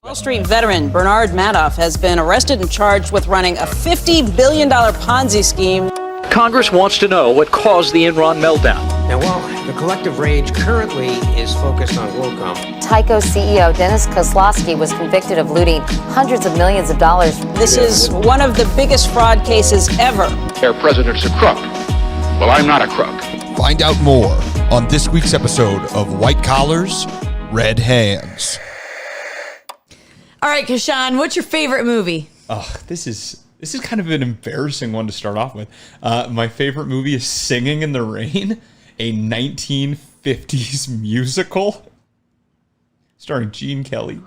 Wall Street veteran Bernard Madoff has been arrested and charged with running a $50 billion Ponzi scheme. Congress wants to know what caused the Enron meltdown. Now, while the collective rage currently is focused on WorldCom, Tyco CEO Dennis Kozlowski was convicted of looting hundreds of millions of dollars. This is one of the biggest fraud cases ever. Their president's a crook. Well, I'm not a crook. Find out more on this week's episode of White Collars, Red Hands. All right, Kashan, what's your favorite movie? Oh, this is kind of an embarrassing one to start off with. My favorite movie is Singing in the Rain, a 1950s musical starring Gene Kelly.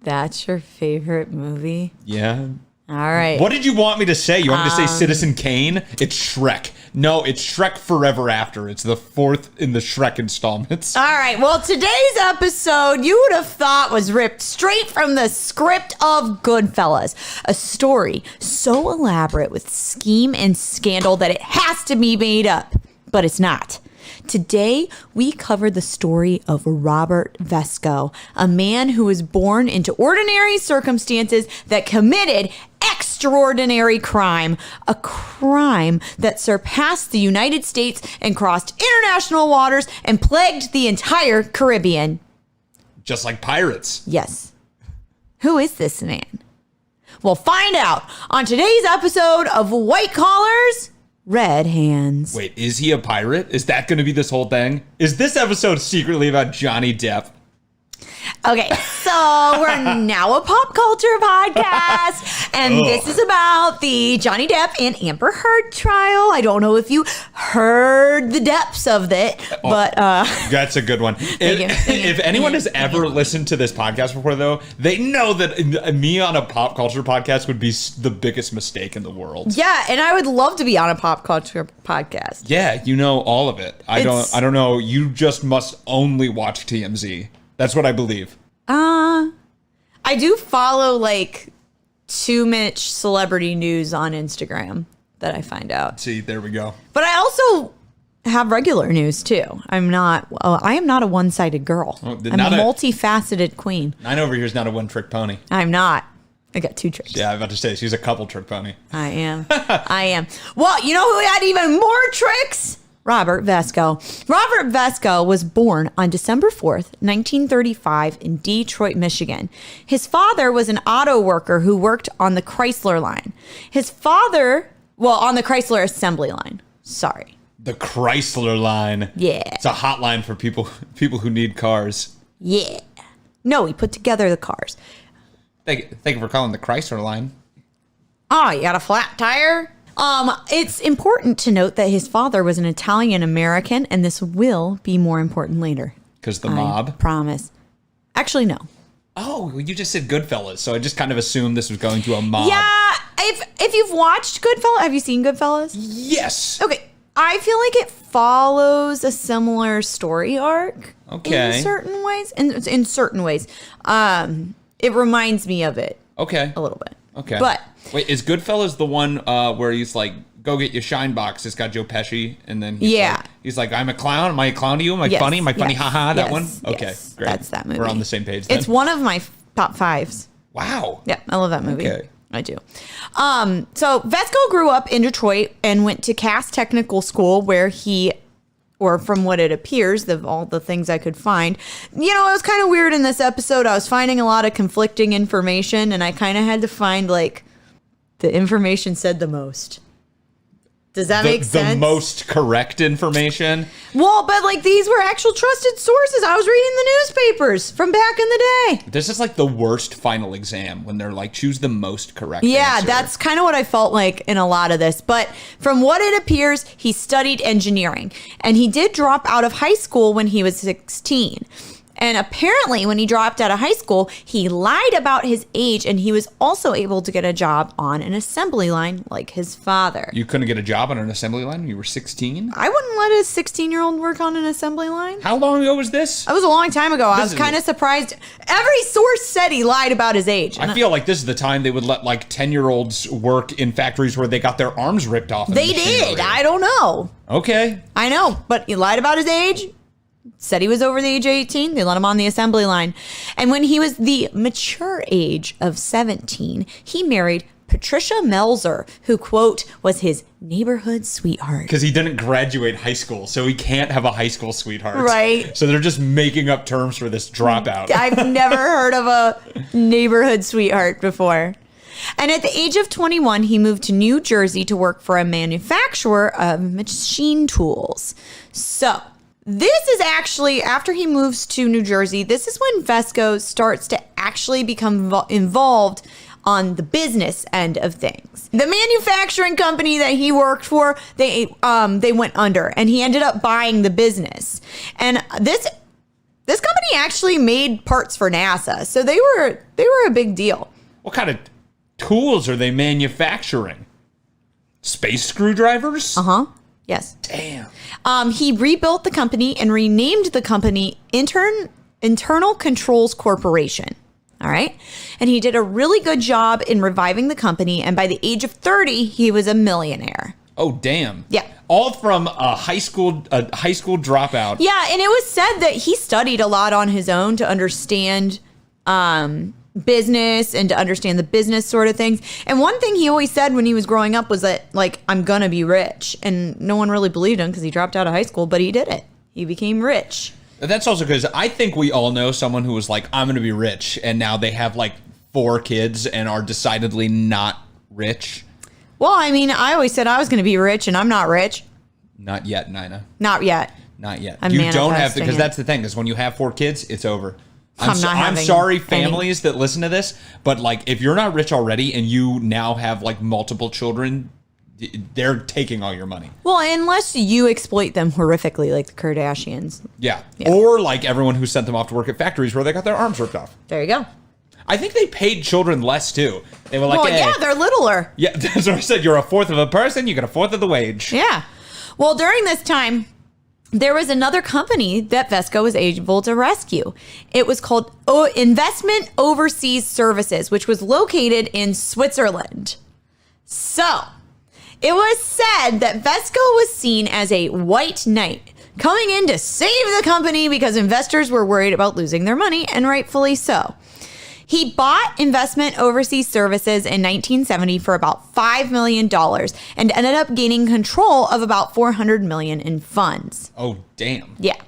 That's your favorite movie? Yeah. All right. What did you want me to say? You want me to say Citizen Kane? It's Shrek. No, it's Shrek Forever After. It's the fourth in the Shrek installments. All right. Well, today's episode, you would have thought was ripped straight from the script of Goodfellas. A story so elaborate with scheme and scandal that it has to be made up. But it's not. Today, we cover the story of Robert Vesco, a man who was born into ordinary circumstances that committed extraordinary crime, a crime that surpassed the United States and crossed international waters and plagued the entire Caribbean. Just like pirates. Yes. Who is this man? We'll find out on today's episode of White Collars, Red Hands. Wait, is he a pirate? Is that going to be this whole thing? Is this episode secretly about Johnny Depp? Okay, so we're now a pop culture podcast, and this is about the Johnny Depp and Amber Heard trial. I don't know if you heard the depths of it, but... That's a good one. If anyone has ever listened to this podcast before, though, they know that me on a pop culture podcast would be the biggest mistake in the world. Yeah, and I would love to be on a pop culture podcast. Yeah, you know all of it. I don't know. You just must only watch TMZ. That's what I believe. I do follow like too much celebrity news on Instagram that I find out. See, there we go. But I also have regular news too. I am not a one-sided girl. I'm a multifaceted queen. Mine over here is not a one-trick pony. I'm not. I got two tricks. Yeah, I was about to say, she's a couple-trick pony. I am. I am. Well, you know who had even more tricks? Robert Vesco. Robert Vesco was born on December 4th, 1935 in Detroit, Michigan. His father was an auto worker who worked on the Chrysler line. On the Chrysler assembly line. Sorry. The Chrysler line. Yeah. It's a hotline for people who need cars. Yeah. No, he put together the cars. Thank you for calling the Chrysler line. Oh, you got a flat tire? It's important to note that his father was an Italian American, and this will be more important later. Because the mob? I promise. Actually, no. Oh, you just said Goodfellas, so I just kind of assumed this was going to a mob. Yeah, if you've watched Goodfellas, have you seen Goodfellas? Yes. Okay, I feel like it follows a similar story arc. Okay. In certain ways. In certain ways. It reminds me of it. Okay. A little bit. Okay. But wait, is Goodfellas the one where he's like, go get your shine box? It's got Joe Pesci, and then he's like, I'm a clown. Am I a clown to you? Am I funny? Am I funny? Haha, that one? Okay, yes, great. That's that movie. We're on the same page then. It's one of my top fives. Wow. Yeah, I love that movie. Okay. I do. So Vesco grew up in Detroit and went to Cass Technical School where from what it appears, all the things I could find. You know, it was kind of weird in this episode. I was finding a lot of conflicting information, and I kind of had to find, like, the information said the most. Does that make sense? The most correct information? Well, but, like, these were actual trusted sources. I was reading the newspapers from back in the day. This is like the worst final exam when they're like, choose the most correct Yeah, answer. that's kind of what I felt like in a lot of this. But from what it appears, he studied engineering. And he did drop out of high school when he was 16. And apparently, when he dropped out of high school, he lied about his age, and he was also able to get a job on an assembly line like his father. You couldn't get a job on an assembly line when you were 16? I wouldn't let a 16-year-old work on an assembly line. How long ago was this? That was a long time ago. I was kind of surprised. Every source said he lied about his age. I feel like this is the time they would let, like, 10-year-olds work in factories where they got their arms ripped off. They did. I don't know. Okay. I know, but he lied about his age. said he was over the age of 18. They let him on the assembly line. And when he was the mature age of 17, he married Patricia Melzer, who, quote, was his neighborhood sweetheart. Because he didn't graduate high school, so he can't have a high school sweetheart. Right. So they're just making up terms for this dropout. I've never heard of a neighborhood sweetheart before. And at the age of 21, he moved to New Jersey to work for a manufacturer of machine tools. So this is actually, after he moves to New Jersey, this is when Vesco starts to actually become involved on the business end of things. The manufacturing company that he worked for, they went under, and he ended up buying the business. And this company actually made parts for NASA, so they were a big deal. What kind of tools are they manufacturing? Space screwdrivers? Yes. Damn. He rebuilt the company and renamed the company Internal Controls Corporation. All right. And he did a really good job in reviving the company. And by the age of 30, he was a millionaire. Oh, damn. Yeah. All from a high school dropout. Yeah. And it was said that he studied a lot on his own to understand business and to understand the business sort of things. And one thing he always said when he was growing up was that, like, I'm going to be rich. And no one really believed him because he dropped out of high school, but he did it. He became rich. That's also because I think we all know someone who was like, I'm going to be rich. And now they have like 4 kids and are decidedly not rich. Well, I mean, I always said I was going to be rich, and I'm not rich. Not yet, Nina. Not yet. Not yet. I'm You don't have to, manifesting because it. that's the thing, is when you have 4 kids, it's over. I'm having sorry, any. families that listen to this, but like, if you're not rich already and you now have like multiple children, they're taking all your money. Well, unless you exploit them horrifically, like the Kardashians. Yeah. Or like everyone who sent them off to work at factories where they got their arms ripped off. There you go. I think they paid children less too. They were like, Well, hey. yeah, they're littler. Yeah, that's what I said. You're a fourth of a person, you get a fourth of the wage. Yeah. Well, during this time, there was another company that Vesco was able to rescue. It was called Investment Overseas Services, which was located in Switzerland. So it was said that Vesco was seen as a white knight coming in to save the company because investors were worried about losing their money, and rightfully so. He bought Investment Overseas Services in 1970 for about $5 million and ended up gaining control of about $400 million in funds. Oh, damn. Yeah.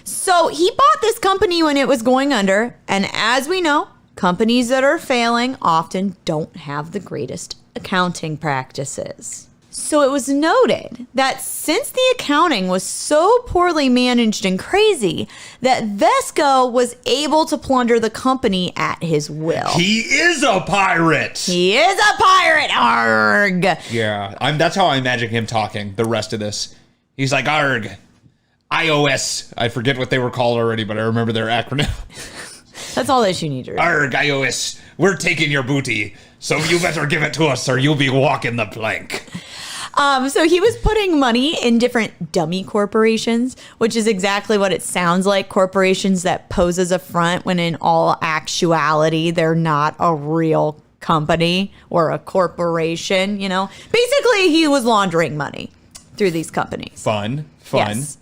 So he bought this company when it was going under. And as we know, companies that are failing often don't have the greatest accounting practices. So it was noted that since the accounting was so poorly managed and crazy, that Vesco was able to plunder the company at his will. He is a pirate. He is a pirate, arg! Yeah, that's how I imagine him talking the rest of this. He's like, arg, iOS. I forget what they were called already, but I remember their acronym. That's all that you need to remember. Arg, iOS, we're taking your booty, so you better give it to us or you'll be walking the plank. So he was putting money in different dummy corporations, which is exactly what it sounds like. Corporations that pose as a front when in all actuality, they're not a real company or a corporation, you know. Basically, he was laundering money through these companies. Fun. Yes.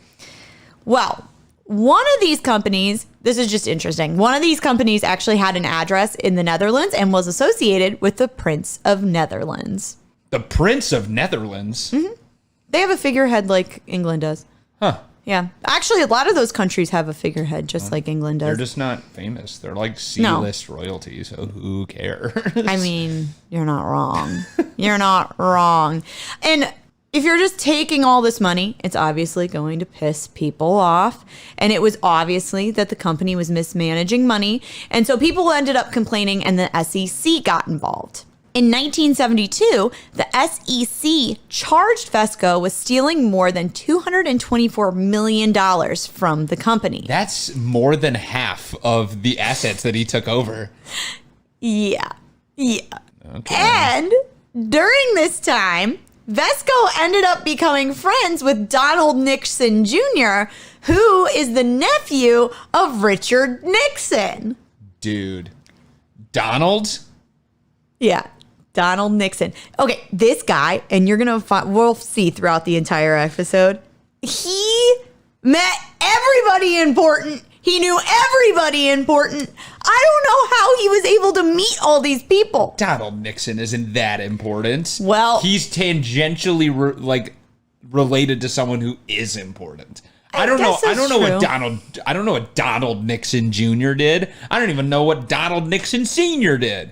Well, one of these companies, this is just interesting. One of these companies actually had an address in the Netherlands and was associated with the Prince of Netherlands. The Prince of Netherlands? Mm-hmm. They have a figurehead like England does. Huh. Yeah. Actually, a lot of those countries have a figurehead just like England does. They're just not famous. They're like C-list royalty, so who cares? I mean, you're not wrong. You're not wrong. And if you're just taking all this money, it's obviously going to piss people off. And it was obviously that the company was mismanaging money. And so people ended up complaining and the SEC got involved. In 1972, the SEC charged Vesco with stealing more than $224 million from the company. That's more than half of the assets that he took over. Yeah. Yeah. Okay. And during this time, Vesco ended up becoming friends with Donald Nixon Jr., who is the nephew of Richard Nixon. Dude. Donald? Yeah. Donald Nixon. Okay, this guy, and you're going to we'll see throughout the entire episode, he met everybody important. He knew everybody important. I don't know how he was able to meet all these people. Donald Nixon isn't that important. Well, he's tangentially related to someone who is important. I don't know what Donald Nixon Jr. did. I don't even know what Donald Nixon Sr. did.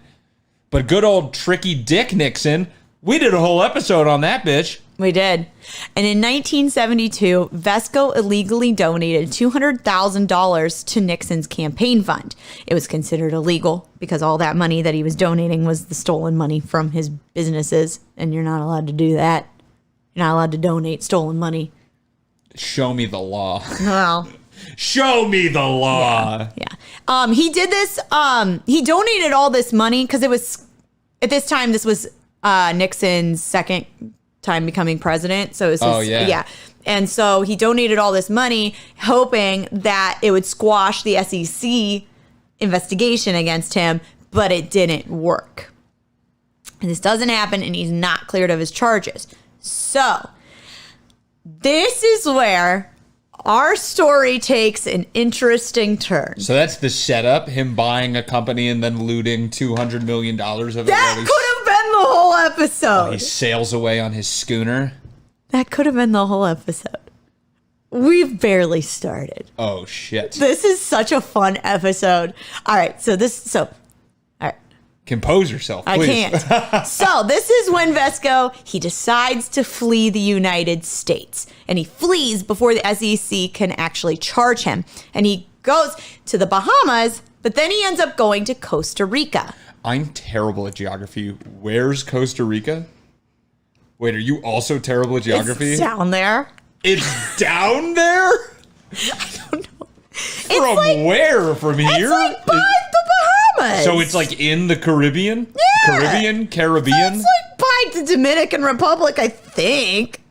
But good old tricky Dick Nixon, we did a whole episode on that bitch. We did. And in 1972, Vesco illegally donated $200,000 to Nixon's campaign fund. It was considered illegal because all that money that he was donating was the stolen money from his businesses, and you're not allowed to do that. You're not allowed to donate stolen money. Show me the law. Well, show me the law. Yeah. He did this. He donated all this money because it was, at this time, this was Nixon's second time becoming president. So it was yeah. And so he donated all this money hoping that it would squash the SEC investigation against him, but it didn't work. And this doesn't happen, and he's not cleared of his charges. So this is where our story takes an interesting turn. So that's the setup, him buying a company and then looting $200 million of it. That could have been the whole episode. He sails away on his schooner. That could have been the whole episode. We've barely started. Oh, shit. This is such a fun episode. All right, all right. Compose yourself, please. I can't. So this is when Vesco, he decides to flee the United States. And he flees before the SEC can actually charge him. And he goes to the Bahamas, but then he ends up going to Costa Rica. I'm terrible at geography. Where's Costa Rica? Wait, are you also terrible at geography? It's down there. It's down there? I don't know. From where? From here? It's like by the Bahamas. So it's like in the Caribbean? Yeah. Caribbean? It's like by the Dominican Republic, I think.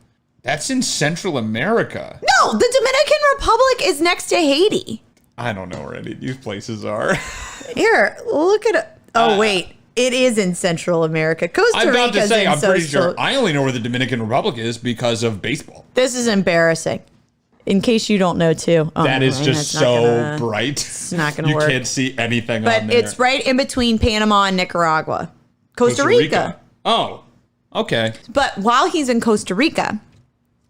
That's in Central America. No, the Dominican Republic is next to Haiti. I don't know where any of these places are. Here, look at it. Oh, wait. It is in Central America. Costa Rica. I'm about to say, I'm pretty Central. sure. I only know where the Dominican Republic is because of baseball. This is embarrassing. In case you don't know, too. Oh, that is just so bright. It's not going to work. You can't see anything but on there. it's right in between Panama and Nicaragua. Costa Rica. Oh, okay. But while he's in Costa Rica,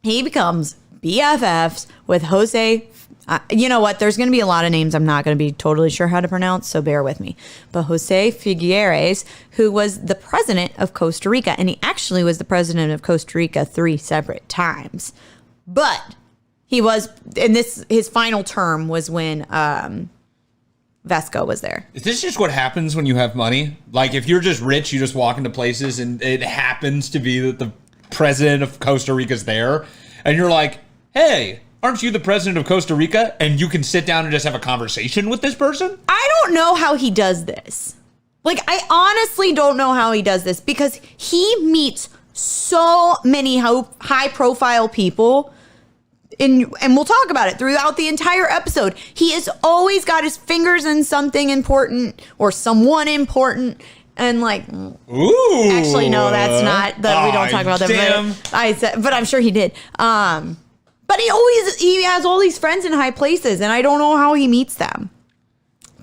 he becomes BFFs with Jose. You know what? There's going to be a lot of names I'm not going to be totally sure how to pronounce, so bear with me. But Jose Figueres, who was the president of Costa Rica, and he actually was the president of Costa Rica 3 separate times. But he was, and his final term was when Vesco was there. Is this just what happens when you have money? Like, if you're just rich, you just walk into places and it happens to be that the president of Costa Rica's there, and you're like, hey, aren't you the president of Costa Rica? And you can sit down and just have a conversation with this person? I don't know how he does this. Like, I honestly don't know how he does this because he meets so many high-profile people. And we'll talk about it throughout the entire episode. He has always got his fingers in something important or someone important. And like, ooh, actually, no, that's not that. We don't talk about that. Damn. But I'm sure he did. But he has all these friends in high places, and I don't know how he meets them.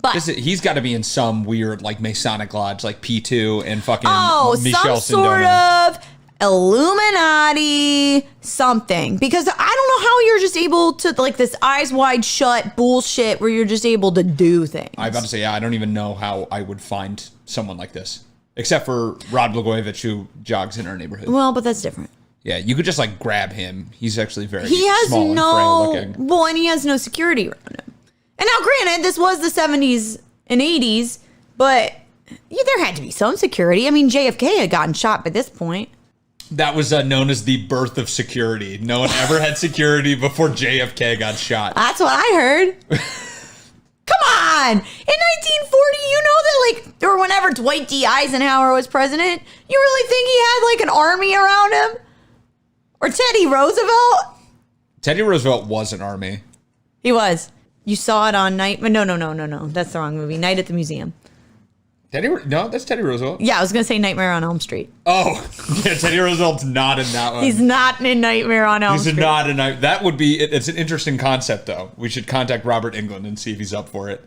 But he's got to be in some weird like Masonic lodge, like P2 and fucking some Michelle sort of Illuminati something. Because I don't know how you're just able to, like, this eyes wide shut bullshit where you're just able to do things. I was about to say, yeah, I don't even know how I would find someone like this, except for Rod Blagojevich, who jogs in our neighborhood. Well, but that's different. Yeah, you could just like grab him. He's actually very He has small and frail looking. Well, and he has no security around him. And now, granted, this was the 70s and 80s, but there had to be some security. I mean, JFK had gotten shot by this point. That was known as the birth of security. No one ever had security before JFK got shot. That's what I heard. Come on! In 1940, you know that, like, or whenever Dwight D. Eisenhower was president, you really think he had, like, an army around him? Or Teddy Roosevelt? Teddy Roosevelt was an army. He was. You saw it on Night... No. That's the wrong movie. Night at the Museum. No, that's Teddy Roosevelt. Yeah, I was going to say Nightmare on Elm Street. Oh, yeah, Teddy Roosevelt's not in that one. He's not in Nightmare on Elm Street. He's not in that would be, it's an interesting concept, though. We should contact Robert Englund and see if he's up for it.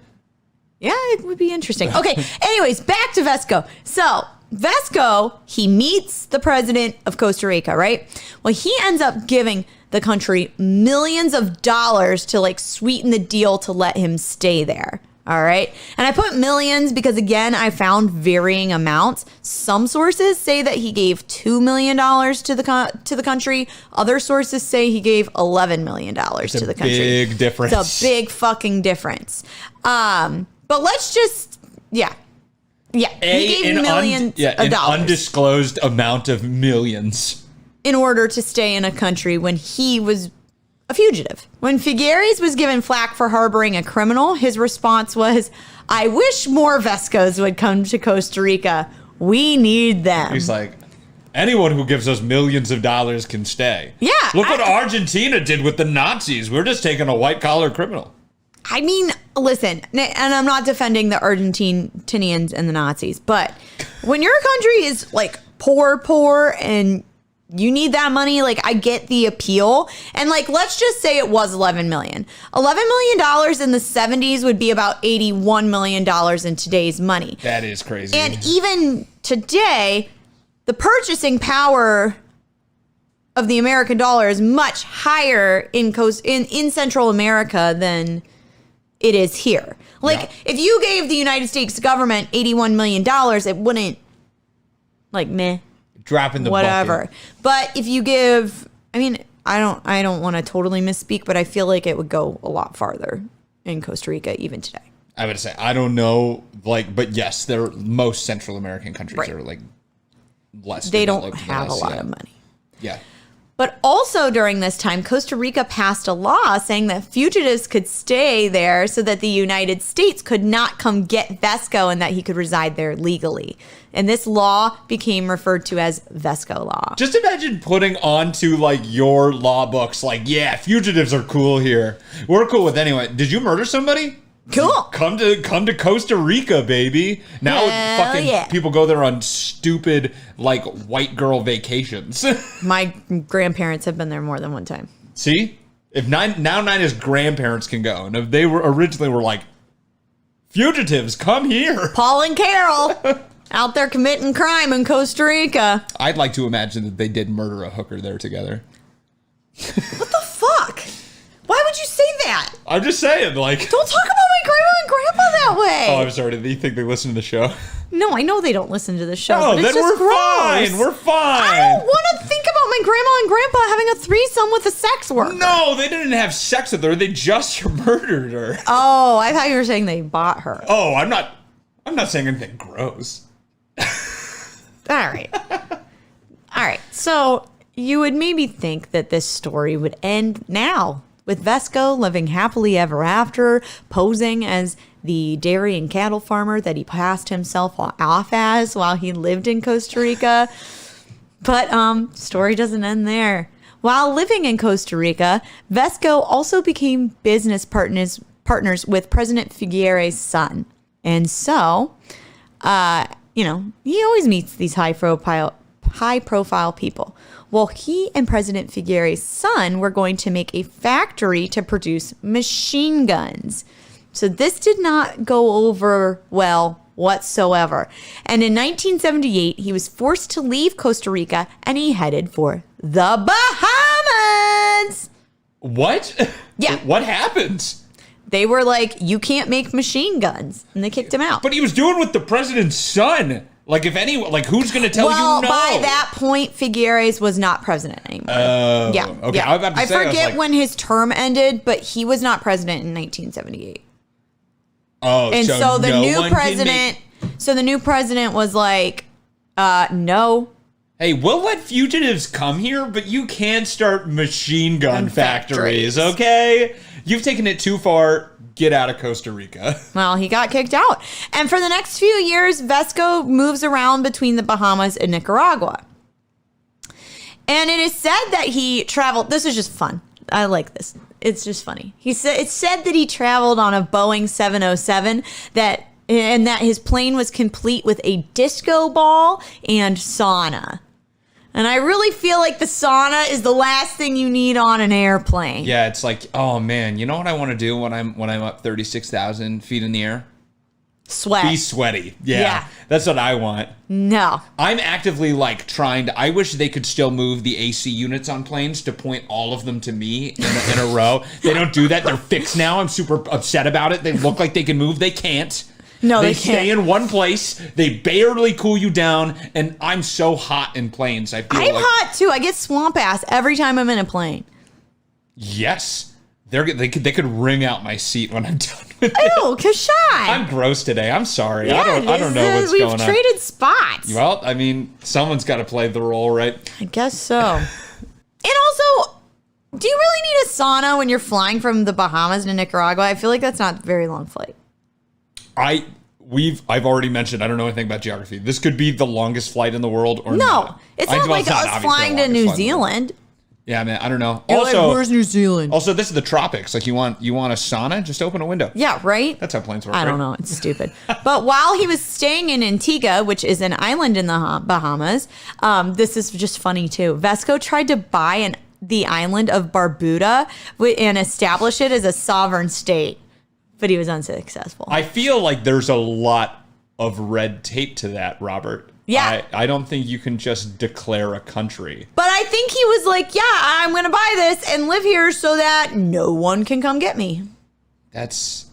Yeah, it would be interesting. Okay, anyways, back to Vesco. So, Vesco, he meets the president of Costa Rica, right? Well, he ends up giving the country millions of dollars to like sweeten the deal to let him stay there. All right. And I put millions because, again, I found varying amounts. Some sources say that he gave $2 million to the country. Other sources say he gave $11 million to the country. Big difference. It's a big fucking difference. But let's just, yeah. He gave millions of dollars. An undisclosed amount of millions. In order to stay in a country when he was a fugitive. When Figueres was given flack for harboring a criminal, his response was, "I wish more Vescos would come to Costa Rica. We need them." He's like, anyone who gives us millions of dollars can stay. Yeah. Look what Argentina did with the Nazis. We're just taking a white-collar criminal. I mean, listen, and I'm not defending the Argentinians and the Nazis, but when your country is like poor and you need that money, like, I get the appeal. And like, let's just say it was $11 million. $11 million in the 70s would be about $81 million in today's money. That is crazy. And even today, the purchasing power of the American dollar is much higher in Central America than it is here. Like, if you gave the United States government $81 million, it wouldn't, like, meh. Drop in the whatever. bucket. But if you give, I mean, I don't want to totally misspeak, but I feel like it would go a lot farther in Costa Rica even today. I would say, I don't know, like, but yes, most Central American countries are like less. They don't have a lot of money. Yeah. But also during this time, Costa Rica passed a law saying that fugitives could stay there so that the United States could not come get Vesco and that he could reside there legally. And this law became referred to as Vesco law. Just imagine putting onto like your law books, like, yeah, fugitives are cool here. We're cool with anyone. Did you murder somebody? Cool. Come to Costa Rica, baby. Now people go there on stupid like white girl vacations. My grandparents have been there more than one time. See? If Nina's grandparents can go, and if they were originally like, fugitives, come here. Paul and Carol out there committing crime in Costa Rica. I'd like to imagine that they did murder a hooker there together. What the fuck? Why would you say that? I'm just saying, like... Don't talk about my grandma and grandpa that way. Oh, I'm sorry. Do you think they listen to the show? No, I know they don't listen to the show. Oh, but it's then just we're gross. fine. We're fine. I don't want to think about my grandma and grandpa having a threesome with a sex worker. No, they didn't have sex with her. They just murdered her. Oh, I thought you were saying they bought her. Oh, I'm not saying anything gross. All right. All right. So you would maybe think that this story would end now, with Vesco living happily ever after, posing as the dairy and cattle farmer that he passed himself off as while he lived in Costa Rica. But story doesn't end there. While living in Costa Rica, Vesco also became business partners with President Figueres' son. And so, he always meets these high-profile people. Well, he and President Figueres' son were going to make a factory to produce machine guns. So this did not go over well whatsoever. And in 1978, he was forced to leave Costa Rica and he headed for the Bahamas. What? Yeah. What happened? They were like, you can't make machine guns. And they kicked him out. But he was doing with the president's son. Like, if anyone, like, who's going to tell you no? Well, by that point, Figueres was not president anymore. Okay. Yeah. I was about to say, forget when his term ended, but he was not president in 1978. Oh, and so the no new president, was like, no. Hey, we'll let fugitives come here, but you can't start machine gun factories, okay? You've taken it too far. Get out of Costa Rica. Well, he got kicked out. And for the next few years, Vesco moves around between the Bahamas and Nicaragua. And it is said that he traveled. This is just fun. I like this. It's just funny. It's said that he traveled on a Boeing 707 that and that his plane was complete with a disco ball and sauna. And I really feel like the sauna is the last thing you need on an airplane. Yeah, it's like, oh man, you know what I want to do when I'm up 36,000 feet in the air? Sweat. Be sweaty. Yeah, that's what I want. No. I'm actively like trying to. I wish they could still move the AC units on planes to point all of them to me in a row. They don't do that. They're fixed now. I'm super upset about it. They look like they can move. They can't. No, they they can't. stay in one place. They barely cool you down, and I'm so hot in planes. I feel I'm like, hot too. I get swamp ass every time I'm in a plane. yes, they could wring out my seat when I'm done with it. Ew, Kashan. I'm gross today. I'm sorry. Yeah, I don't know what's we've going on. traded spots. Well, I mean, someone's got to play the role, right? I guess so. And also, do you really need a sauna when you're flying from the Bahamas to Nicaragua? I feel like that's not a very long flight. I've already mentioned I don't know anything about geography. This could be the longest flight in the world or No, not. it's not like us obviously flying the to longest New flight in the world. Zealand. Yeah, man, I don't know. You're Also, like, where's New Zealand? also, this is the tropics. Like, you want a sauna? Just open a window. Yeah, right? That's how planes work. I don't right? know. It's stupid. But while he was staying in Antigua, which is an island in the Bahamas, this is just funny too. Vesco tried to buy the island of Barbuda and establish it as a sovereign state, but he was unsuccessful. I feel like there's a lot of red tape to that, Robert. Yeah. I don't think you can just declare a country. But I think he was like, yeah, I'm going to buy this and live here so that no one can come get me. That's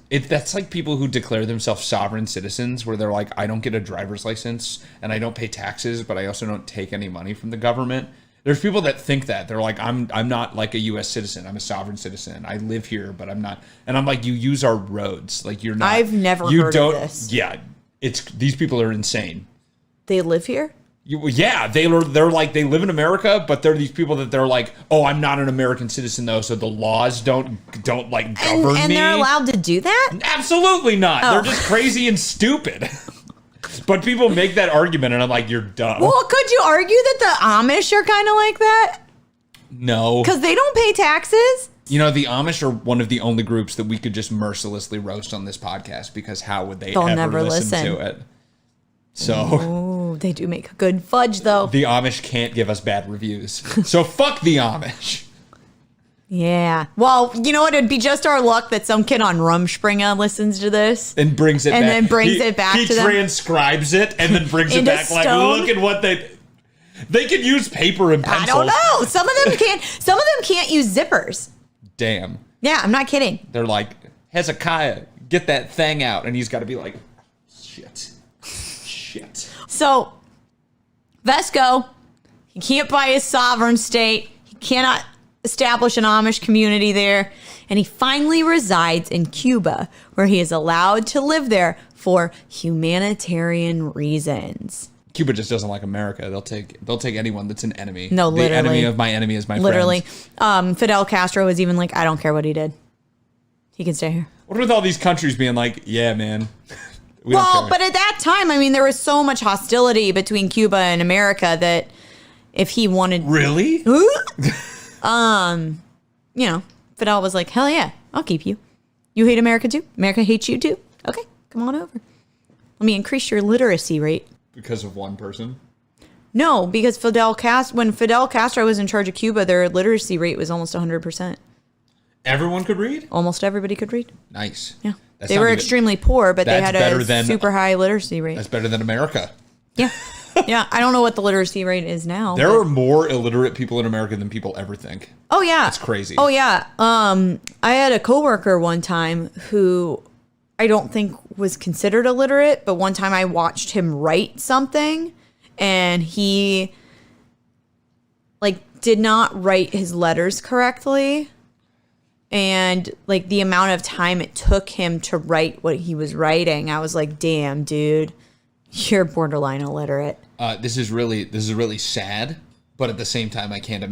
like people who declare themselves sovereign citizens, where they're like, I don't get a driver's license and I don't pay taxes, but I also don't take any money from the government. There's people that think that. They're like, I'm not like a U.S. citizen. I'm a sovereign citizen. I live here, but I'm not. And I'm like, you use our roads. Like, you're not. I've never heard of this. Yeah, these people are insane. They live here? They're like, they live in America, but they're these people that they're like, oh, I'm not an American citizen though, so the laws don't like govern me. And they're allowed to do that? Absolutely not. Oh. They're just crazy and stupid. But people make that argument, and I'm like, you're dumb. Well, could you argue that the Amish are kind of like that? No. Because they don't pay taxes? You know, the Amish are one of the only groups that we could just mercilessly roast on this podcast, because how would they They'll ever never listen listen. to it? So Oh, they do make a good fudge, though. the Amish can't give us bad reviews. So fuck the Amish. Yeah. Well, you know what? It'd be just our luck that some kid on Rumspringa listens to this. And brings it And back. then brings it back he to them. transcribes it and then brings it Into back like, stone? look at what they could use paper and pencils. I don't know. Some of them can't. Some of them can't use zippers. Damn. Yeah, I'm not kidding. They're like, Hezekiah, get that thing out. And he's got to be like, shit. So, Vesco, he can't buy his sovereign state. He cannot establish an Amish community there. And he finally resides in Cuba, where he is allowed to live there for humanitarian reasons. Cuba just doesn't like America. They'll take anyone that's an enemy. No, literally. The enemy of my enemy is my Literally. friend. Fidel Castro was even like, I don't care what he did. He can stay here. What with all these countries being like, yeah, man. We don't Well, care. but at that time, I mean, there was so much hostility between Cuba and America that if he wanted, Really? you know, Fidel was like, hell yeah, I'll keep you. You hate America too? America hates you too? Okay, come on over. Let me increase your literacy rate. Because of one person? No, because when Fidel Castro was in charge of Cuba, their literacy rate was almost 100%. Everyone could read? Almost everybody could read. Nice. Yeah. That's They not were even- extremely poor, but they That's had better a than- super high literacy rate. That's better than America. Yeah. Yeah. I don't know what the literacy rate is now. There but- are more illiterate people in America than people ever think. Oh yeah. That's crazy. Oh yeah. I had a coworker one time who I don't think was considered illiterate, but one time I watched him write something and he like did not write his letters correctly. And like the amount of time it took him to write what he was writing, I was like, damn, dude, you're borderline illiterate. This is really sad, but at the same time, I can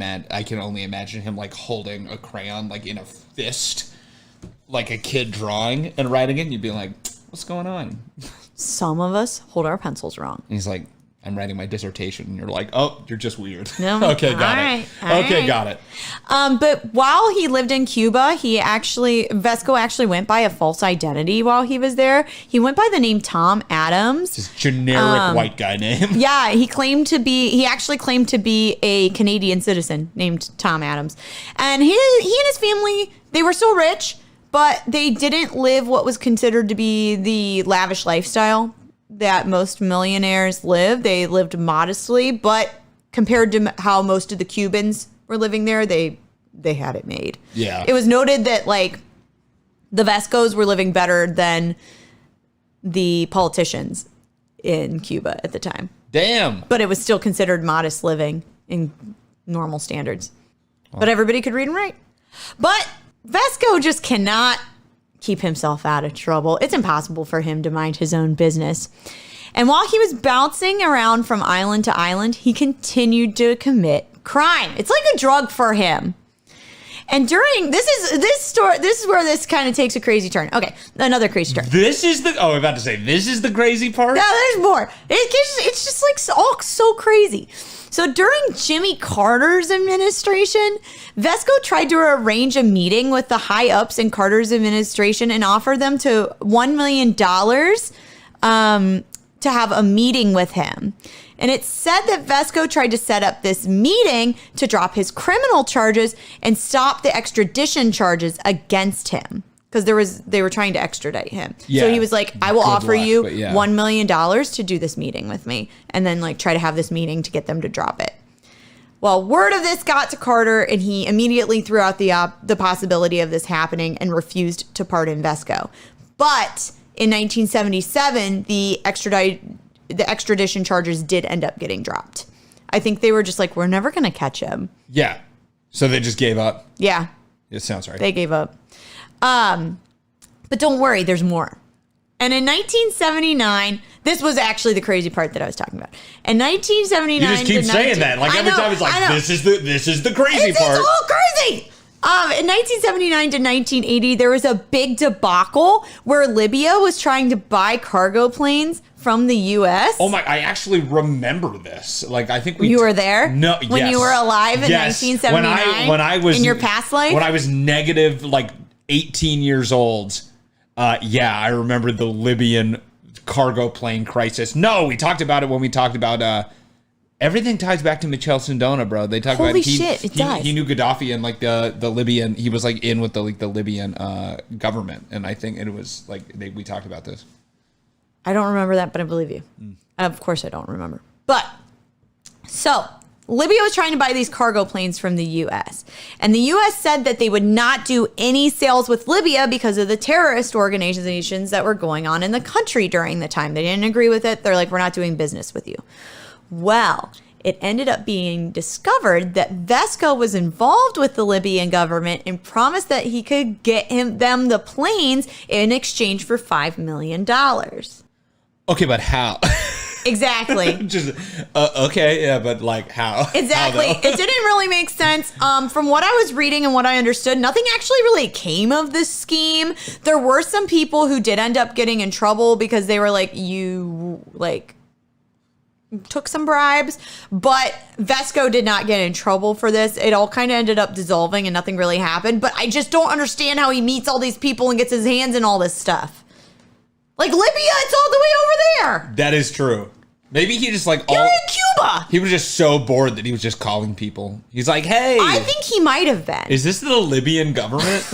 only imagine him like holding a crayon like in a fist, like a kid drawing and writing it. And you'd be like, "What's going on?" Some of us hold our pencils wrong. And he's like, I'm writing my dissertation. And you're like, oh, you're just weird. No. Okay, got it. Okay, got it. But while he lived in Cuba, Vesco actually went by a false identity while he was there. He went by the name Tom Adams. Just generic white guy name. Yeah, he actually claimed to be a Canadian citizen named Tom Adams. And he and his family, they were still rich, but they didn't live what was considered to be the lavish lifestyle that most millionaires live. They lived modestly, but compared to how most of the Cubans were living there, they had it made. Yeah. It was noted that like the Vescos were living better than the politicians in Cuba at the time. Damn. But it was still considered modest living in normal standards. But everybody could read and write. But Vesco just cannot keep himself out of trouble. It's impossible for him to mind his own business. And while he was bouncing around from island to island, he continued to commit crime. It's like a drug for him. And during this is where this kind of takes a crazy turn. Okay, another crazy turn. I'm about to say, this is the crazy part? No, there's more. It's just like all so crazy. So during Jimmy Carter's administration, Vesco tried to arrange a meeting with the high ups in Carter's administration and offer them to $1 million to have a meeting with him. And it said that Vesco tried to set up this meeting to drop his criminal charges and stop the extradition charges against him. Because they were trying to extradite him. Yeah. So he was like, I will offer you $1 million to do this meeting with me. And then like try to have this meeting to get them to drop it. Well, word of this got to Carter, and he immediately threw out the possibility of this happening and refused to pardon Vesco. But in 1977, the extradition charges did end up getting dropped. I think they were just like, we're never going to catch him. Yeah. So they just gave up. Yeah. It sounds right. They gave up. But don't worry, there's more. And in 1979, this was actually the crazy part that I was talking about. In 1979, you just keep saying that. Like every time it's like, this is the crazy part. It's all crazy. In 1979 to 1980, there was a big debacle where Libya was trying to buy cargo planes from the U.S. Oh my! I actually remember this. Like I think you were there. No, when you were alive in 1979. When I was in your past life. When I was negative, like 18 years old. Yeah, I remember the Libyan cargo plane crisis. No, we talked about it when we talked about. Everything ties back to Michel Sindona, bro. They talk Holy about shit, it does. He knew Gaddafi and like the Libyan. He was like in with the Libyan government, and I think it was like we talked about this. I don't remember that, but I believe you. Of course, I don't remember. But so Libya was trying to buy these cargo planes from the U.S. And the U.S. said that they would not do any sales with Libya because of the terrorist organizations that were going on in the country during the time. They didn't agree with it. They're like, we're not doing business with you. Well, it ended up being discovered that Vesco was involved with the Libyan government and promised that he could get them the planes in exchange for $5 million. Okay, but how? Exactly. Just okay, yeah, but like how? Exactly. How It didn't really make sense. From what I was reading and what I understood, nothing actually really came of this scheme. There were some people who did end up getting in trouble because they were like, you like took some bribes, but Vesco did not get in trouble for this. It all kind of ended up dissolving and nothing really happened. But I just don't understand how he meets all these people and gets his hands in all this stuff. Like Libya, it's all the way over there. That is true. Maybe he just like You're in Cuba. He was just so bored that he was just calling people. He's like, hey. I think he might have been. Is this the Libyan government?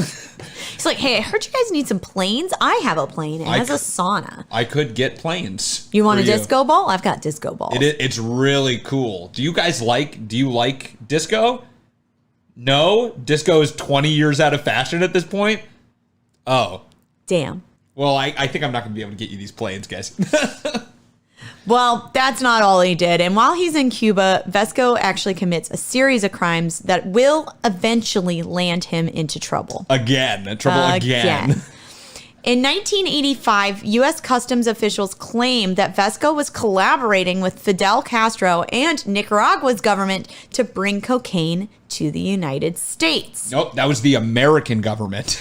He's like, hey, I heard you guys need some planes. I have a plane. It has a sauna. I could get planes. You want a disco ball? I've got disco balls. It's really cool. Do you like disco? No? Disco is 20 years out of fashion at this point? Oh. Damn. Well, I think I'm not going to be able to get you these planes, guys. Well, that's not all he did. And while he's in Cuba, Vesco actually commits a series of crimes that will eventually land him into trouble. Again. In 1985, U.S. Customs officials claimed that Vesco was collaborating with Fidel Castro and Nicaragua's government to bring cocaine to the United States. Nope, that was the American government.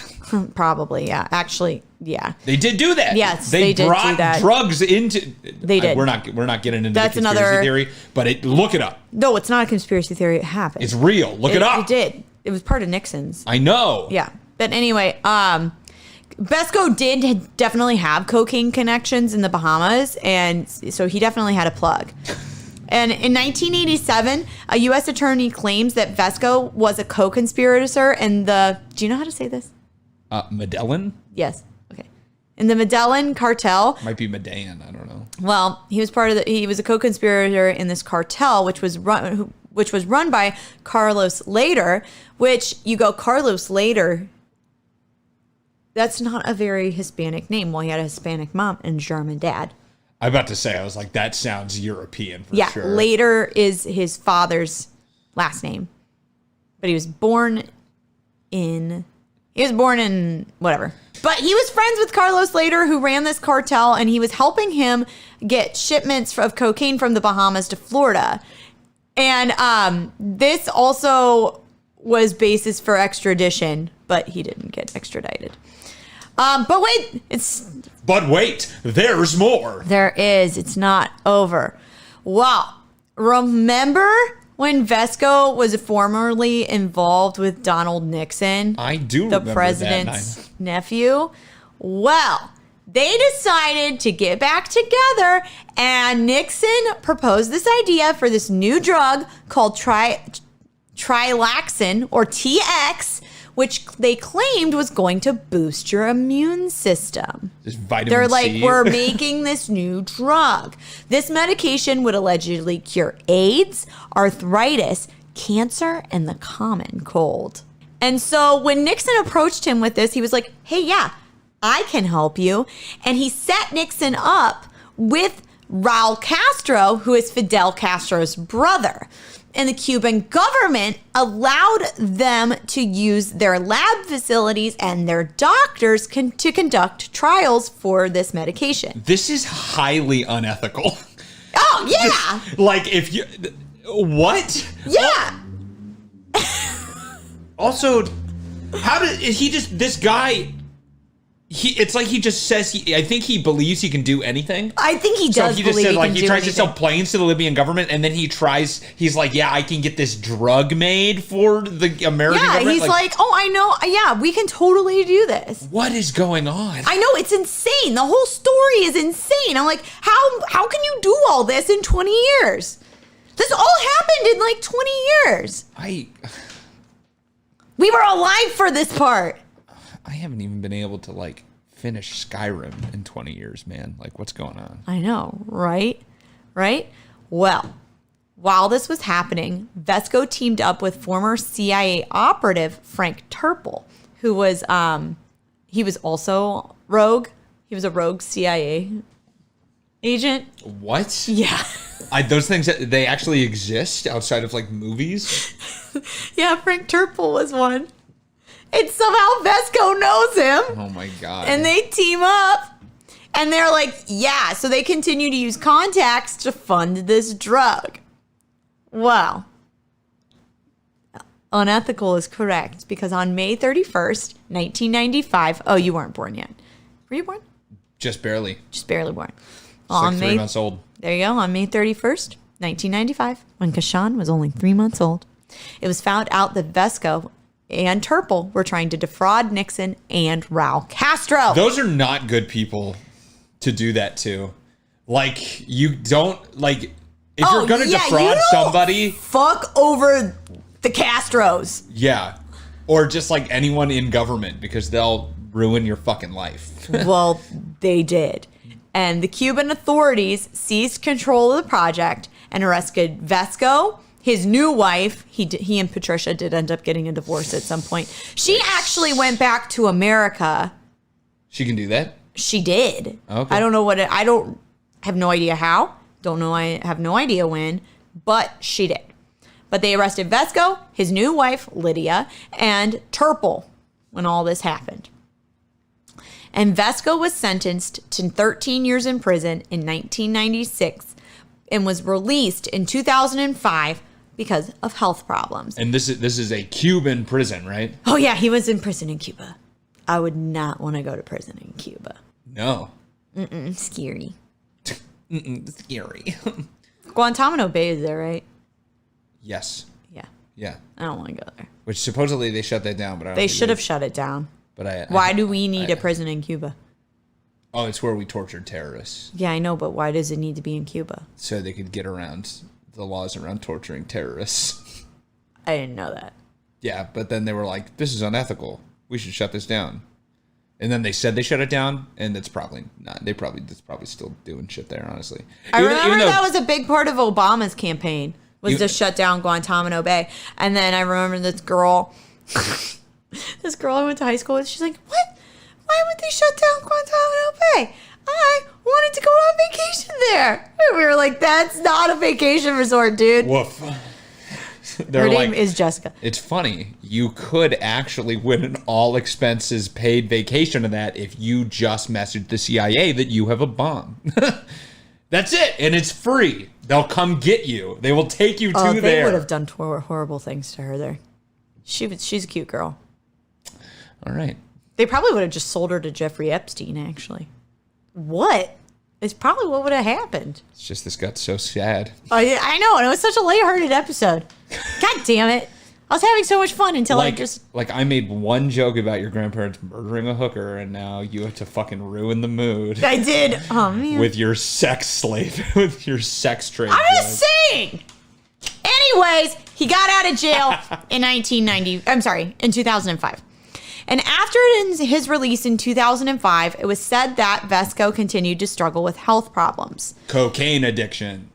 Probably, yeah. Actually, yeah. They did do that. Yes, they did do that. Drugs into... They did. We're not getting into That's the conspiracy another theory, but look it up. No, it's not a conspiracy theory. It happened. It's real. Look it up. It did. It was part of Nixon's. I know. Yeah. But anyway, Vesco did definitely have cocaine connections in the Bahamas, and so he definitely had a plug. And in 1987, a U.S. attorney claims that Vesco was a co-conspirator in the... Do you know how to say this? Medellin? Yes. Okay. In the Medellin cartel. Might be Medan. I don't know. Well, he was he was a co-conspirator in this cartel, which was run by Carlos Later, which you go, Carlos Later... That's not a very Hispanic name. Well, he had a Hispanic mom and German dad. I'm about to say, I was like, that sounds European for sure. Yeah, Later is his father's last name. But he was born in whatever. But he was friends with Carlos Later, who ran this cartel, and he was helping him get shipments of cocaine from the Bahamas to Florida. And this also was basis for extradition, but he didn't get extradited. But wait, there's more. There is. It's not over. Wow. Remember when Vesco was formerly involved with Donald Nixon? I do the remember president's nephew. Well, they decided to get back together, and Nixon proposed this idea for this new drug called Trilaxin, or TX, which they claimed was going to boost your immune system. Just vitamin They're C. like, we're making this new drug. This medication would allegedly cure AIDS, arthritis, cancer, and the common cold. And so when Nixon approached him with this, he was like, hey, yeah, I can help you. And he set Nixon up with Raul Castro, who is Fidel Castro's brother. And the Cuban government allowed them to use their lab facilities and their doctors to conduct trials for this medication. This is highly unethical. Oh, yeah. Like, if you... What? Yeah. Also, how did he just... This guy... It's like he just says I think he believes he can do anything. I think he does. So he just believe said, like, he he tries anything. to sell planes to the Libyan government, and then he's like, yeah, I can get this drug made for the American government. Yeah, he's like, oh, I know. Yeah, we can totally do this. What is going on? I know, it's insane. The whole story is insane. I'm like, how can you do all this in 20 years? This all happened in like 20 years. We were alive for this part. I haven't even been able to, like, finish Skyrim in 20 years, man. Like, what's going on? I know, right? Right? Well, while this was happening, Vesco teamed up with former CIA operative Frank Turple, who was, he was also rogue. He was a rogue CIA agent. What? Yeah. Those things, they actually exist outside of, like, movies? Yeah, Frank Turple was one. And somehow Vesco knows him. Oh, my God. And they team up. And they're like, yeah. So they continue to use contacts to fund this drug. Well, unethical is correct. Because on May 31st, 1995. Oh, you weren't born yet. Were you born? Just barely. Just barely born. Like 3 months old. There you go. On May 31st, 1995, when Kashan was only 3 months old, it was found out that Vesco and Turple were trying to defraud Nixon and Raul Castro. Those are not good people to do that to. Like, you don't, like, if you're going to defraud somebody. Fuck over the Castros. Yeah. Or just, like, anyone in government, because they'll ruin your fucking life. Well, they did. And the Cuban authorities seized control of the project and arrested Vesco, his new wife. He and Patricia did end up getting a divorce at some point. She actually went back to America. She can do that? She did. Okay. I don't know I don't have no idea how. I have no idea when, but she did. But they arrested Vesco, his new wife, Lydia, and Turple when all this happened. And Vesco was sentenced to 13 years in prison in 1996 and was released in 2005 because of health problems. And this is a Cuban prison, right? Oh, yeah, he was in prison in Cuba. I would not want to go to prison in Cuba. No. Scary. It's scary. Guantanamo Bay is there, right? Yes. Yeah. Yeah. I don't want to go there. Which supposedly they shut that down, but I don't They think should have shut it down. But why do we need a prison in Cuba? Oh, it's where we tortured terrorists. Yeah, I know, but why does it need to be in Cuba? So they could get around the laws around torturing terrorists. I didn't know that. Yeah, but then they were like, this is unethical. We should shut this down. And then they said they shut it down, and it's probably not. It's probably still doing shit there, honestly. I remember that was a big part of Obama's campaign, was to shut down Guantanamo Bay. And then I remember this girl I went to high school with, she's like, what? Why would they shut down Guantanamo Bay? I wanted to go on vacation there. And we were like, that's not a vacation resort, dude. Woof. Her name is Jessica. It's funny. You could actually win an all expenses paid vacation of that if you just messaged the CIA that you have a bomb. That's it. And it's free. They'll come get you. They will take you to there. They would have done horrible things to her there. She's a cute girl. All right. They probably would have just sold her to Jeffrey Epstein, actually. What? It's probably what would have happened. It's just this got so sad. I know, and it was such a lighthearted episode. God damn it. I was having so much fun until I made one joke about your grandparents murdering a hooker, and now you have to fucking ruin the mood. I did. Oh, man. With your sex slave, with your sex trade. I'm just saying. Anyways, he got out of jail in 2005. And after his release in 2005, it was said that Vesco continued to struggle with health problems. Cocaine addiction.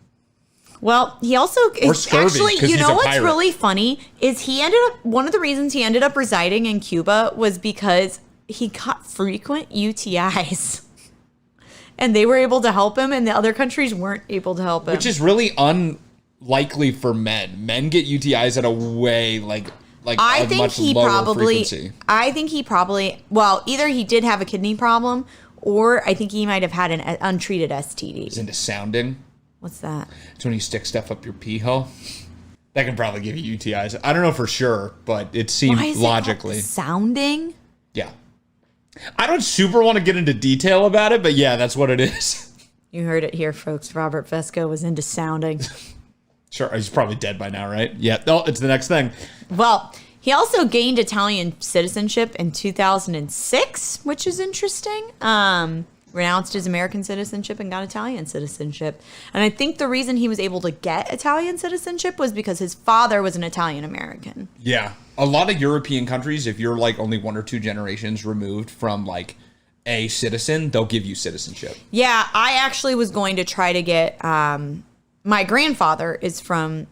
Well, he also scurvy, you know what's really funny is one of the reasons he ended up residing in Cuba was because he got frequent UTIs. And they were able to help him, and the other countries weren't able to help him. Which is really unlikely for men. Men get UTIs at a way I think he probably, well, either he did have a kidney problem, or I think he might have had an untreated STD. He's into sounding. What's that? It's when you stick stuff up your pee hole. That can probably give you UTIs. I don't know for sure, but it seems logically. Sounding? Yeah. I don't super want to get into detail about it, but yeah, that's what it is. You heard it here, folks. Robert Vesco was into sounding. Sure, he's probably dead by now, right? Yeah. Oh, it's the next thing. Well, he also gained Italian citizenship in 2006, which is interesting. Renounced his American citizenship and got Italian citizenship. And I think the reason he was able to get Italian citizenship was because his father was an Italian American. Yeah. A lot of European countries, if you're only one or two generations removed from a citizen, they'll give you citizenship. Yeah, I actually was going to try to get my grandfather is German,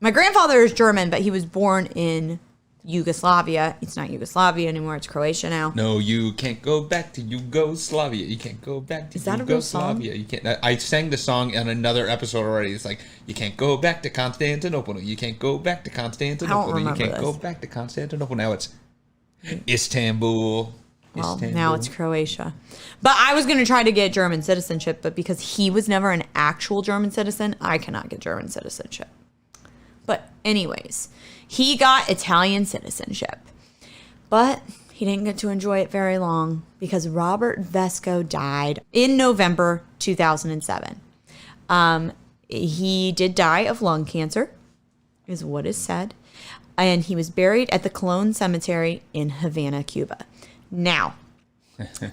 but he was born in Yugoslavia. It's not Yugoslavia anymore. It's Croatia now. No, you can't go back to Yugoslavia. You can't go back to Yugoslavia. Is that a real song? You can't. I sang the song in another episode already. It's you can't go back to Constantinople. You can't go back to Constantinople. I don't remember You can't go back to Constantinople. Now it's Istanbul. Well, now it's Croatia. But I was going to try to get German citizenship, but because he was never an actual German citizen, I cannot get German citizenship. But anyways, he got Italian citizenship. But he didn't get to enjoy it very long because Robert Vesco died in November 2007. He did die of lung cancer, is what is said. And he was buried at the Colon Cemetery in Havana, Cuba. Now, it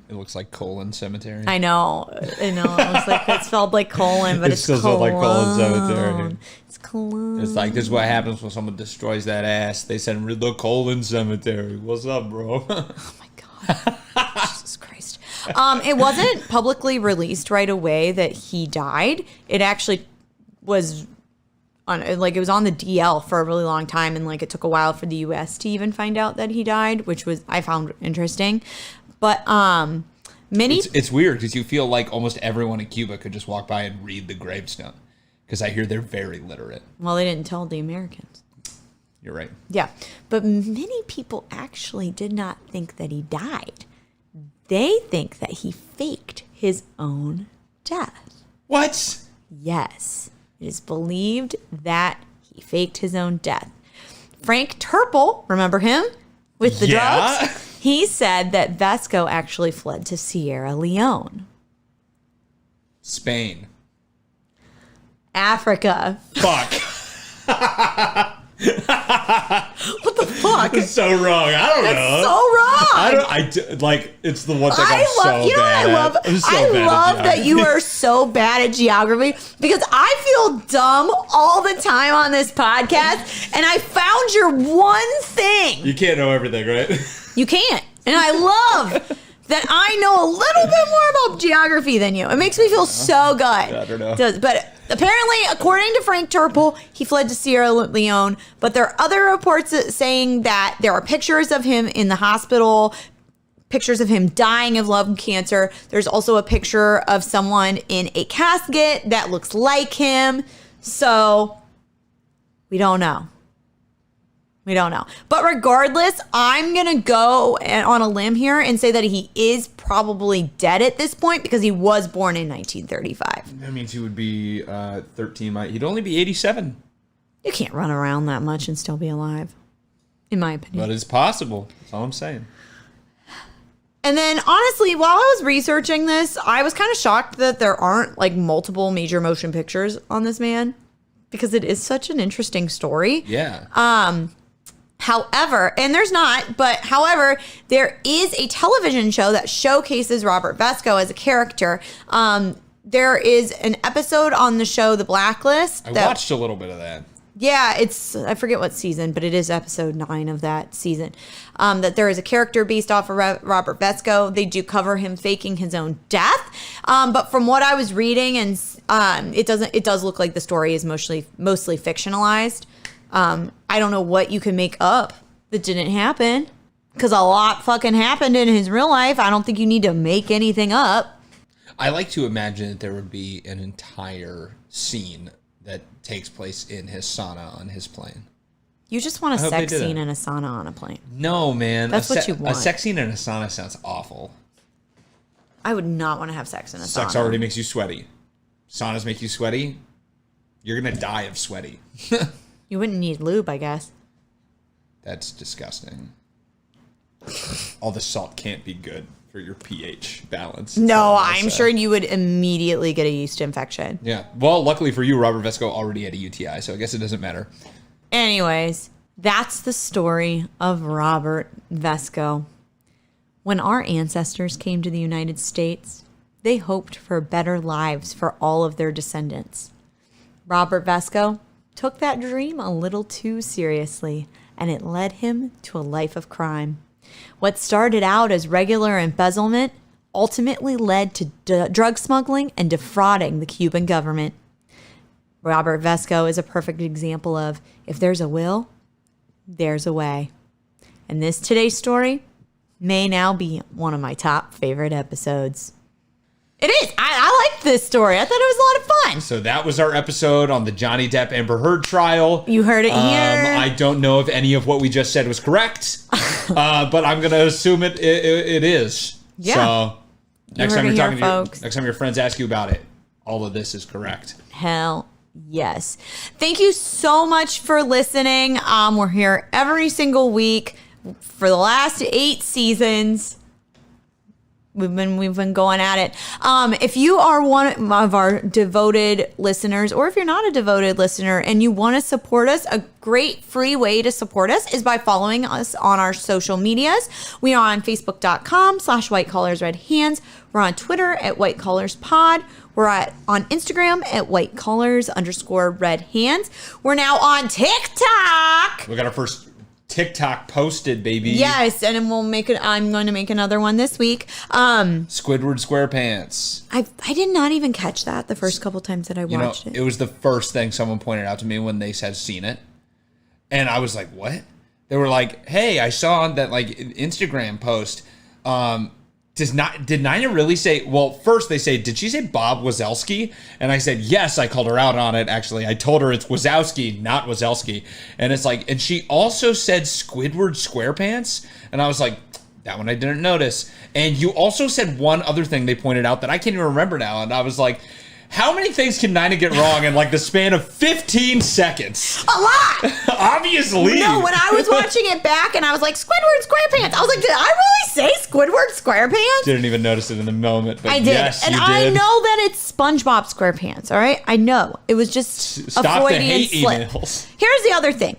looks like Colon Cemetery. I know. It looks like it's spelled like colon, but it's still spelled like Colon Cemetery. It's Colon. It's this is what happens when someone destroys that ass. They send the Colon Cemetery. What's up, bro? Oh my God. Jesus Christ. It wasn't publicly released right away that he died. It actually was it was on the DL for a really long time, and it took a while for the US to even find out that he died, which I found interesting. But it's weird because you feel like almost everyone in Cuba could just walk by and read the gravestone, because I hear they're very literate. Well, they didn't tell the Americans. You're right. Yeah, but many people actually did not think that he died. They think that he faked his own death. What? Yes. It is believed that he faked his own death. Frank Turple, remember him? With the drugs? He said that Vesco actually fled to Sierra Leone. Spain. Africa. Fuck. What the fuck? It's so wrong. I don't know. So wrong. It's the one thing I'm so bad at. I'm so I bad at love that you geography. are so bad at geography because I feel dumb all the time on this podcast, and I found your one thing. You can't know everything, right? You can't. And I love that I know a little bit more about geography than you. It makes me feel so good. I don't know. It does. But apparently, according to Frank Turple, he fled to Sierra Leone. But there are other reports saying that there are pictures of him in the hospital, pictures of him dying of lung cancer. There's also a picture of someone in a casket that looks like him. So we don't know. We don't know. But regardless, I'm going to go on a limb here and say that he is probably dead at this point because he was born in 1935. That means he would be 13. He'd only be 87. You can't run around that much and still be alive, in my opinion. But it's possible. That's all I'm saying. And then, honestly, while I was researching this, I was kind of shocked that there aren't like multiple major motion pictures on this man because it is such an interesting story. Yeah. However, and there's not, but however, there is a television show that showcases Robert Vesco as a character. There is an episode on the show, The Blacklist. I watched a little bit of that. Yeah, I forget what season, but it is episode 9 of that season. That there is a character based off of Robert Vesco. They do cover him faking his own death. But from what I was reading, and it does look like the story is mostly fictionalized. I don't know what you can make up that didn't happen because a lot fucking happened in his real life. I don't think you need to make anything up. I like to imagine that there would be an entire scene that takes place in his sauna on his plane. You just want a hope sex they did scene that. in a sauna on a plane. No, man. That's what you want. A sex scene in a sauna sounds awful. I would not want to have sex in a sauna. Sex already makes you sweaty. Saunas make you sweaty. You're going to die of sweaty. You wouldn't need lube, I guess. That's disgusting. All the salt can't be good for your pH balance. No, I'm sure you would immediately get a yeast infection. Yeah. Well, luckily for you, Robert Vesco already had a UTI, so I guess it doesn't matter. Anyways, that's the story of Robert Vesco. When our ancestors came to the United States, they hoped for better lives for all of their descendants. Robert Vesco took that dream a little too seriously, and it led him to a life of crime. What started out as regular embezzlement ultimately led to drug smuggling and defrauding the Cuban government. Robert Vesco is a perfect example of if there's a will, there's a way. And this today's story may now be one of my top favorite episodes. It is. I like this story. I thought it was a lot of fun. So that was our episode on the Johnny Depp Amber Heard trial. You heard it here. I don't know if any of what we just said was correct, but I'm going to assume it is. Yeah. So next heard time it you're here, talking to folks. next time your friends ask you about it, all of this is correct. Hell yes. Thank you so much for listening. We're here every single week for the last 8 seasons. We've been going at it. If you are one of our devoted listeners, or if you're not a devoted listener and you want to support us, a great free way to support us is by following us on our social medias. We are on Facebook.com/WhiteCollarsRedHands. We're on Twitter at WhiteCollarsPod. We're on Instagram at WhiteCollars_RedHands. We're now on TikTok. We got our first TikTok posted, baby. Yes, and then I'm going to make another one this week. Squidward SquarePants. I did not even catch that the first couple times that I watched it. It was the first thing someone pointed out to me when they said seen it. And I was like, what? They were like, hey, I saw on that like Instagram post. Did Nina really say, well, first they say, did she say Bob Wazowski? And I said, yes, I called her out on it, actually. I told her it's Wazowski, not Wazowski. And it's like, and she also said Squidward SquarePants. And I was like, that one I didn't notice. And you also said one other thing they pointed out that I can't even remember now. And I was like, How many things can Nina get wrong in like the span of 15 seconds? A lot. Obviously. No, when I was watching it back and I was like, Squidward SquarePants. I was like, did I really say Squidward SquarePants? Didn't even notice it in the moment, but I did. yes, and you I did. know that it's SpongeBob SquarePants, all right? I know. It was just Stop a the Freudian hate slip. emails. Here's the other thing.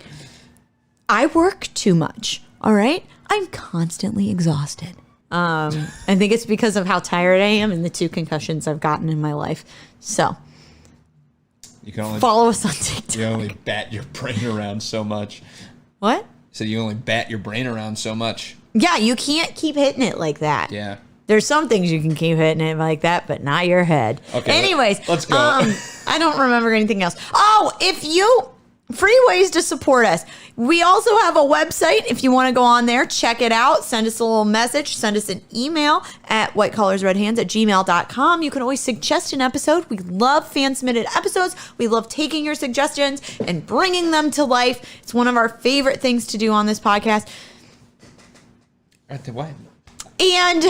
I work too much, all right? I'm constantly exhausted. I think it's because of how tired I am and the 2 concussions I've gotten in my life. So, You can only follow us on TikTok. You only bat your brain around so much. What? So you only bat your brain around so much. Yeah, you can't keep hitting it like that. Yeah. There's some things you can keep hitting it like that, but not your head. Okay. Anyways, let's go. I don't remember anything else. Oh, free ways to support us. We also have a website. If you want to go on there, check it out. Send us a little message. Send us an email at whitecollarsredhands@gmail.com. You can always suggest an episode. We love fan-submitted episodes. We love taking your suggestions and bringing them to life. It's one of our favorite things to do on this podcast. What? And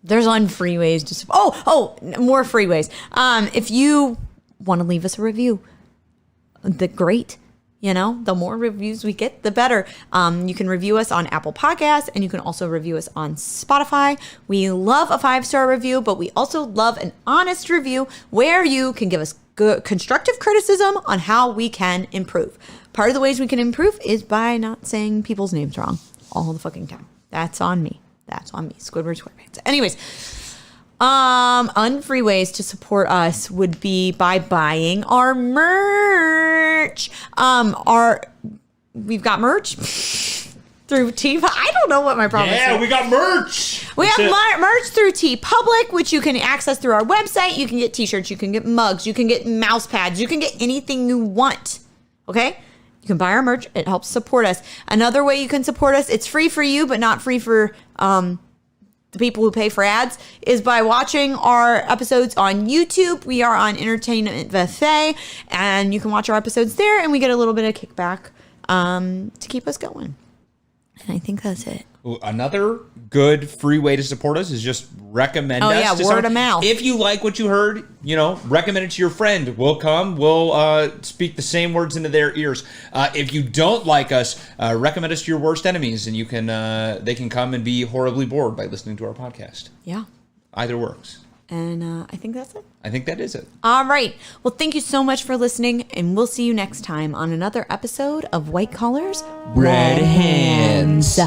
there's free ways to support. More free ways. If you want to leave us a review, great. The more reviews we get, the better. You can review us on Apple Podcasts, and you can also review us on Spotify. We love a 5-star review, but we also love an honest review where you can give us good constructive criticism on how we can improve. Part of the ways we can improve is by not saying people's names wrong all the fucking time. That's on me. Squidward SquarePants. Anyways, unfree ways to support us would be by buying our merch. We've got merch through T. I don't know what my problem is. Yeah, we got merch. We have merch through T Public, which you can access through our website. You can get t-shirts, you can get mugs, you can get mouse pads, you can get anything you want. Okay? You can buy our merch. It helps support us. Another way you can support us, it's free for you, but not free for the people who pay for ads, is by watching our episodes on YouTube. We are on Entertainment Buffet, and you can watch our episodes there, and we get a little bit of kickback to keep us going. And I think that's it. Another good free way to support us is just recommend us. Yeah, to word someone. of mouth. If you like what you heard, recommend it to your friend. We'll speak the same words into their ears. If you don't like us, recommend us to your worst enemies, and they can come and be horribly bored by listening to our podcast. Yeah. Either works. And I think that's it. I think that is it. All right. Well, thank you so much for listening, and we'll see you next time on another episode of White Collars, Red Hands.